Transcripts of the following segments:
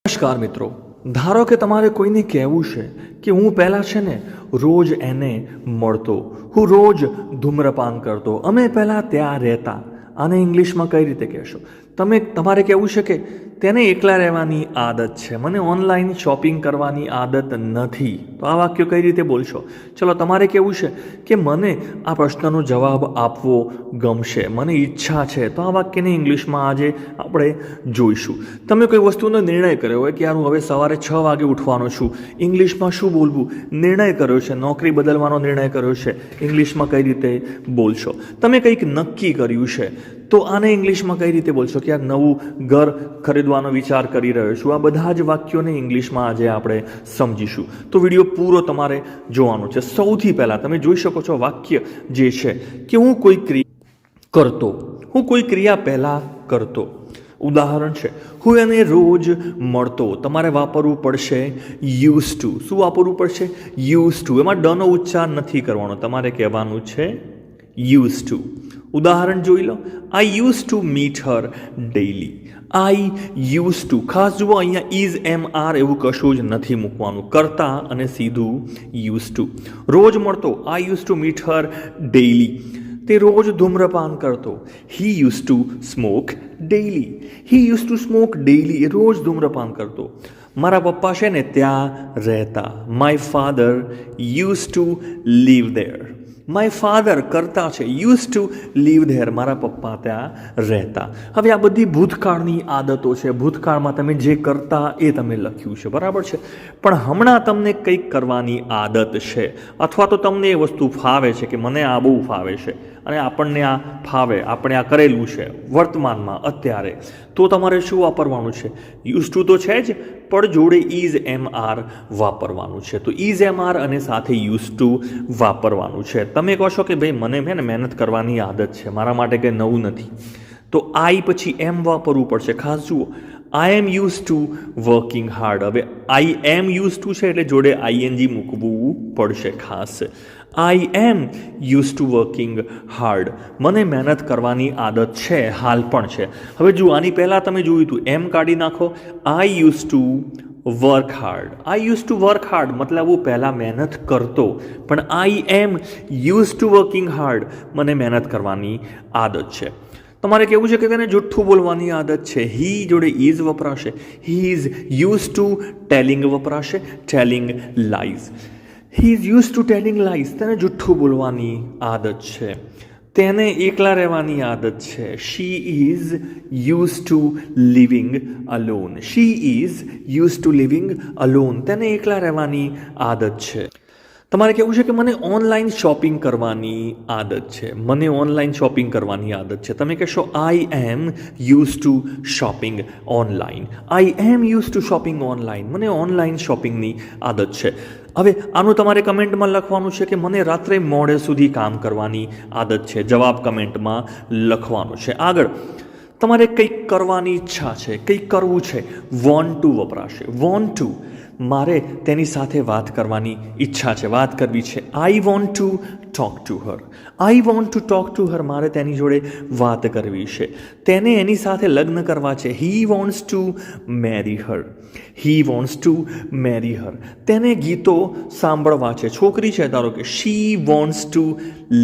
નમસ્કાર મિત્રો, ધારો કે તમારે કોઈને કહેવું છે કે હું પહેલાં છે ને રોજ એને મળતો, હું રોજ ધૂમ્રપાન કરતો, અમે પહેલાં ત્યાં રહેતા. આને ઇંગ્લિશમાં કઈ રીતે કહેશો? તમારે કહેવું છે કે તેને એકલા રહેવાની આદત છે, મને ઓનલાઈન શોપિંગ કરવાની આદત નથી. તો આ વાક્ય કઈ રીતે બોલશો? ચલો, તમારે કહેવું છે કે મને આ પ્રશ્નનો જવાબ આપવો ગમશે, મને ઈચ્છા છે. તો આ વાક્યને ઇંગ્લિશમાં આજે આપણે જોઈશું. તમે કોઈ વસ્તુનો નિર્ણય કર્યો હોય કે યાર હું હવે સવારે 6 વાગે ઉઠવાનો છું, ઇંગ્લિશમાં શું બોલવું? નિર્ણય કર્યો છે, નોકરી બદલવાનો નિર્ણય કર્યો છે, ઇંગ્લિશમાં કઈ રીતે બોલશો? તમે કંઈક નક્કી કર્યું છે, તો આને ઇંગ્લિશમાં કઈ રીતે બોલશો? કે યાર નવું ઘર ખરીદવાનો વિચાર કરી રહ્યો છું. આ બધા જ વાક્યોને ઇંગ્લિશમાં આજે આપણે સમજીશું. તો વિડીયો પૂરો તમારે જોવાનો છે. સૌથી પહેલાં તમે જોઈ શકો છો વાક્ય જે છે કે હું કોઈ ક્રિયા કરતો, હું કોઈ ક્રિયા પહેલાં કરતો. ઉદાહરણ છે, હું એને રોજ મળતો. તમારે વાપરવું પડશે યુઝ ટુ. શું વાપરવું પડશે? Use to. એમાં ડનો ઉચ્ચાર નથી કરવાનો, તમારે કહેવાનું છે યુઝ ટુ. ઉદાહરણ જોઈ લો, I use to meet her daily. I use to, ખાસ જુઓ અહીંયા ઇઝ એમ આર એવું કશું જ નથી મૂકવાનું, કરતા અને સીધું યુઝ ટુ. રોજ મળતો, I use to meet her daily. તે રોજ ધૂમ્રપાન કરતો. He use to smoke daily. He use to smoke daily, એ રોજ ધૂમ્રપાન કરતો. મારા પપ્પા છે ને ત્યાં રહેતા. My father use to live there. My father કરતા છે, યુઝ ટુ લીવ ધેર, મારા પપ્પા ત્યાં રહેતા. હવે આ બધી ભૂતકાળની આદતો છે. ભૂતકાળમાં તમે જે કરતા એ તમે લખ્યું છે, બરાબર છે. પણ હમણાં તમને કંઈક કરવાની આદત છે, અથવા તો તમને એ વસ્તુ ફાવે છે કે મને આ બહુ ફાવે છે અને આપણને આ ફાવે, આપણે આ કરેલું છે વર્તમાનમાં અત્યારે. તો તમારે શું વાપરવાનું છે? યુઝ ટુ તો છે જ, પણ જોડે ઇઝ એમ આર વાપરવાનું છે. તો ઇઝ એમ આર અને સાથે યુઝ ટુ વાપરવાનું છે. તમે કહો છો કે ભાઈ મને છે ને મહેનત કરવાની આદત છે, મારા માટે કંઈ નવું નથી, તો આઈ પછી એમ વાપરવું પડશે. ખાસ જુઓ, આઈ am use two working hard. હવે આઈ એમ યુઝ ટુ છે એટલે જોડે આઈએનજી મૂકવું પડશે ખાસ. આઈ am use two working hard. મને મહેનત કરવાની આદત છે, હાલ પણ છે. હવે જુઓ, આની પહેલાં તમે જોયું હતું, એમ કાઢી નાખો. આઈ use to work hard. I use to work hard મતલબ હું પહેલાં મહેનત કરતો, પણ આઈ am use two working hard, મને મહેનત કરવાની આદત છે. તમારે કેવું છે કે તેને જુઠ્ઠું બોલવાની આદત છે. હી જોડે ઇઝ વપરાશે. He is use to telling વપરાશે, telling lies. He is use to telling lies, તેને જુઠ્ઠું બોલવાની આદત છે. તેને એકલા રહેવાની આદત છે. She is use to living alone. She is use to living alone, તેને એકલા રહેવાની આદત છે. તમારે કહેવું છે કે મને ઓનલાઈન શોપિંગ કરવાની આદત છે. મને ઓનલાઈન શોપિંગ કરવાની આદત છે. તમે કહેશો I am use to shopping online. I am use to shopping online, મને ઓનલાઈન શોપિંગની આદત છે. હવે આનું તમારે કમેન્ટમાં લખવાનું છે કે મને રાત્રે મોડે સુધી કામ કરવાની આદત છે. જવાબ કમેન્ટમાં લખવાનો છે. આગળ તમારે કંઈક કરવાની ઈચ્છા છે, કંઈક કરવું છે, વોન્ટ ટુ વપરાશે. વોન્ટ ટુ, મારે તેની સાથે વાત કરવાની ઈચ્છા છે, વાત કરવી છે. I want to talk to Har. I want to talk to હર, મારે તેની જોડે વાત કરવી છે. તેને એની સાથે લગ્ન કરવા છે. He wants to marry her. He wants to marry her, તેને ગીતો સાંભળવા છે. છોકરી છે ધારો કે, she wants to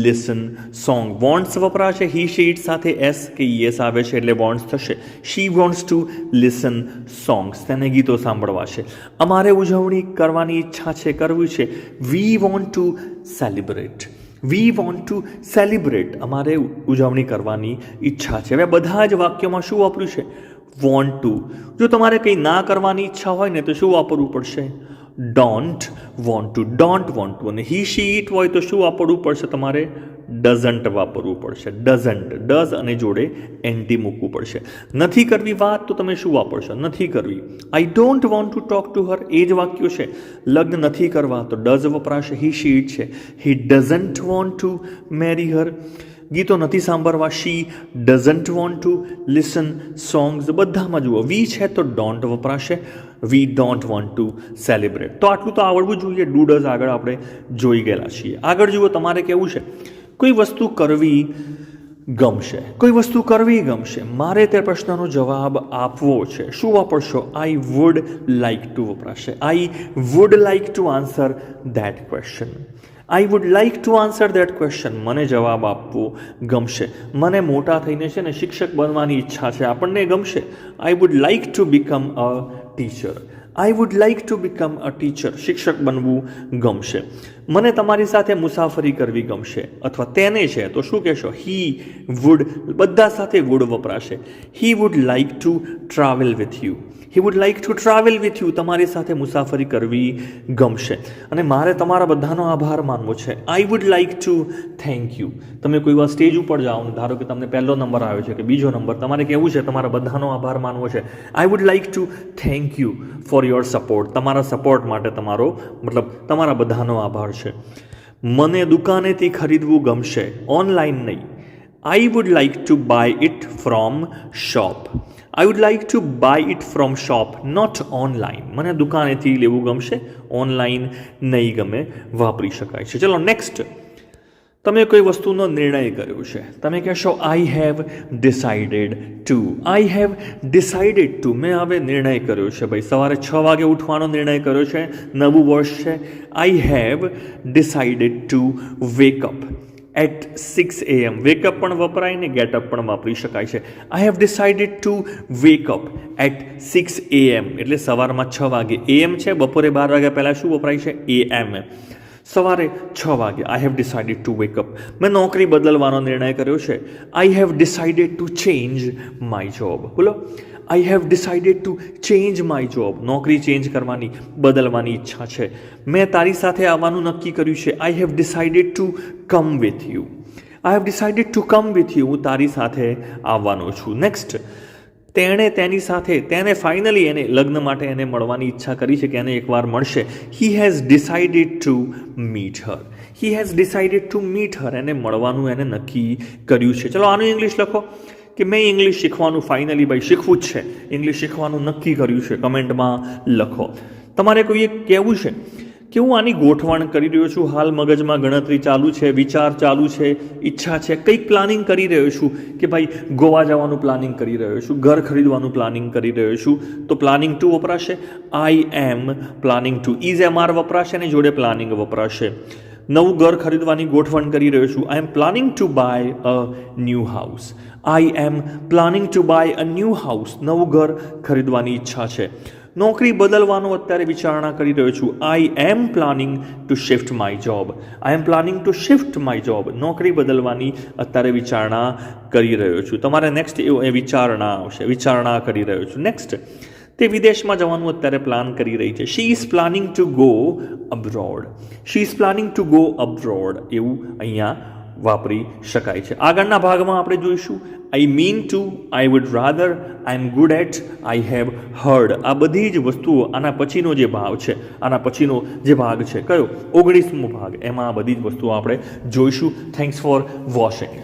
listen song. Wants વપરાશે. હી શીટ સાથે એસ કે યસ આવે છે એટલે વોન્ટ્સ થશે. She wants to listen songs, તેને ગીતો સાંભળવા છે. અમારે ઉજવણી કરવાની ઈચ્છા છે, કરવી છે. We want to celebrate. We want to celebrate, અમારે ઉજવણી કરવાની ઈચ્છા છે. હવે બધા જ વાક્યોમાં શું વાપર્યું છે? Want to. જો તમારે કંઈ ના કરવાની ઈચ્છા હોય ને તો શું વાપરવું પડશે? Don't want two. Don't want two. અને હી શી ઇટ હોય તો શું વાપરવું પડશે? તમારે ડઝન્ટ વાપરવું પડશે. ડઝન્ટ, ડઝ અને જોડે એનટી મૂકવું પડશે. નથી કરવી વાત તો તમે શું વાપરશો? નથી કરવી. I don't want to talk to her, એ જ વાક્યો છે. લગ્ન નથી કરવા તો ડઝ વપરાશે. હી શી ઇટ છે. He doesn't want to marry her. ગીતો નથી સાંભળવા. She doesn't want to listen songs. બધામાં જુઓ વી છે તો ડોન્ટ વપરાશે. We don't want to celebrate. તો આટલું તો આવડવું જોઈએ. ડુ ડઝ આગળ આપણે જોઈ ગયેલા છીએ. આગળ જુઓ, તમારે કેવું છે કોઈ વસ્તુ કરવી ગમશે, કોઈ વસ્તુ કરવી ગમશે, મારે તે પ્રશ્નનો જવાબ આપવો છે, શું વાપરશો? આઈ વુડ લાઈક ટુ વપરાશે. આઈ would like to answer that question. I would like to answer that question. મને જવાબ આપવો ગમશે. મને મોટા થઈને છે ને શિક્ષક બનવાની ઈચ્છા છે, આપણને ગમશે. આઈ would like to become a teacher. I would like to become a teacher. શિક્ષક બનવું ગમશે. મને તમારી સાથે મુસાફરી કરવી ગમશે. અથવા તેને છે તો શું કહેશો? He would. બધા સાથે વુડ વપરાશે. He would like to travel with you. He would like to travel with you. તમારી સાથે મુસાફરી કરવી ગમશે. અને મારે તમારા બધાનો આભાર માનવો છે. આઈ would like two thank you. તમે કોઈ વાર સ્ટેજ ઉપર જાઓ, ધારો કે તમને પહેલો નંબર આવ્યો છે કે બીજો નંબર, તમારે કહેવું છે તમારા બધાનો આભાર માનવો છે. આઈ would like two thank you for your support. તમારા સપોર્ટ માટે તમારા બધાનો આભાર છે. મને દુકાનેથી ખરીદવું ગમશે, ઓનલાઈન નહીં. I would like to buy it from shop. I would like to buy it from shop, not online. મને દુકાનેથી લેવું ગમશે, ઓનલાઈન નહીં ગમે, વાપરી શકાય છે. ચલો નેક્સ્ટ. તમે કોઈ વસ્તુનો નિર્ણય કર્યો છે, તમે કહેશો આઈ have decided two. I have decided two. મેં હવે નિર્ણય કર્યો છે ભાઈ, સવારે 6 વાગે ઉઠવાનો નિર્ણય કર્યો છે, નવું વર્ષ છે. I have decided to wake up at 6 AM. Wake up પણ વપરાય ને ગેટઅપ પણ વાપરી શકાય છે. I have decided to wake up at 6 AM એટલે સવારમાં 6 વાગે. AM છે, બપોરે 12 વાગ્યા પહેલાં શું વપરાય છે? AM. સવારે 6 વાગે. I have decided to wake up. મેં નોકરી બદલવાનો નિર્ણય કર્યો છે. I have decided to change my job. બોલો, I have decided to change my job. નોકરી ચેન્જ કરવાની, બદલવાની ઈચ્છા છે. મેં તારી સાથે આવવાનું નક્કી કર્યું છે. I have decided to come with you. I have decided to come with you. હું તારી સાથે આવવાનો છું. નેક્સ્ટ. તેણે તેની સાથે, તેને ફાઇનલી એને લગ્ન માટે એને મળવાની ઈચ્છા કરી છે કે એને એકવાર મળશે. He has decided to meet her. He has decided to meet her. એને મળવાનું એને નક્કી કર્યું છે. ચલો આનું ઇંગ્લિશ લખો કે મેં ઇંગ્લિશ શીખવાનું ફાઇનલી ભાઈ શીખવું જ છે, ઇંગ્લિશ શીખવાનું નક્કી કર્યું છે. કમેન્ટમાં લખો. તમારે કોઈએ કહેવું છે કે હું આની ગોઠવણ કરી રહ્યો છું, હાલ મગજમાં ગણતરી ચાલુ છે, વિચાર ચાલુ છે, ઈચ્છા છે, કંઈક પ્લાનિંગ કરી રહ્યો છું કે ભાઈ ગોવા જવાનું પ્લાનિંગ કરી રહ્યો છું, ઘર ખરીદવાનું પ્લાનિંગ કરી રહ્યો છું, તો પ્લાનિંગ ટુ વપરાશે. I am planning to. Is am are વપરાશે અને જોડે પ્લાનિંગ વપરાશે. નવું ઘર ખરીદવાની ગોઠવણ કરી રહ્યો છું. I am planning to buy a new house. I am planning to buy a new house. નવું ઘર ખરીદવાની ઈચ્છા છે. નોકરી બદલવાનો અત્યારે વિચારણા કરી રહ્યો છું. I am planning to shift my job. I am planning to shift my job. નોકરી બદલવાની અત્યારે વિચારણા કરી રહ્યો છું. તમારે નેક્સ્ટ એ વિચારણા આવશે. વિચારણા કરી રહ્યો છું. નેક્સ્ટ. તે વિદેશમાં જવાનું અત્યારે પ્લાન કરી રહી છે. She is planning to go abroad. She is planning to go abroad. એવું અહીંયા વાપરી શકાય છે. આગળના ભાગમાં આપણે જોઈશું I mean to, I would rather, I am good at, I have heard. આ બધી જ વસ્તુઓ આના પછીનો જે ભાગ છે, આના પછીનો જે ભાગ છે કયો? 19મો ભાગ. એમાં આ બધી જ વસ્તુઓ આપણે જોઈશું. Thanks for watching.